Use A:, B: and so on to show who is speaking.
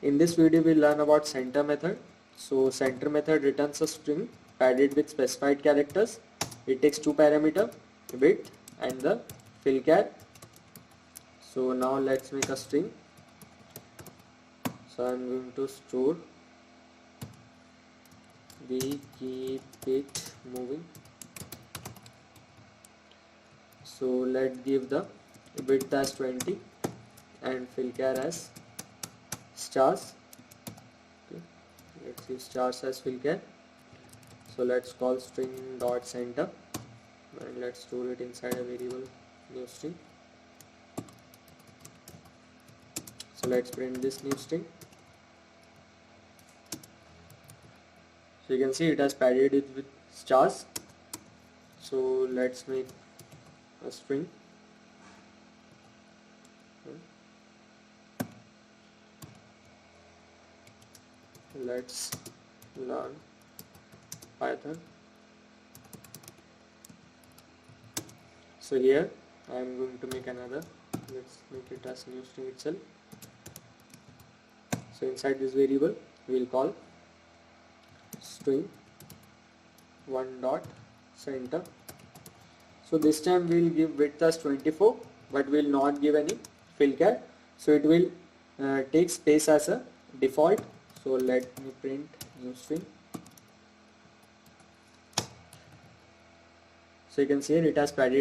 A: In this video we'll learn about center method. So center method returns a string padded with specified characters. It takes two parameters, width and the fill char. So now let's make a string. So I'm going to store, we keep it moving. So let's give the width as 20 and fill char as stars. Okay. Let's use stars as fill char. So let's call string dot center and let's store it inside a variable new string. So let's print this new string. So you can see it has padded it with stars. So let's make a string. Let's learn Python. So here I am going to make another. Let's make it as new string itself. So inside this variable we will call string one dot center. So this time we will give width as 24, but we will not give any fill char. So it will take space as a default. So let me print new string. So you can see here it has padded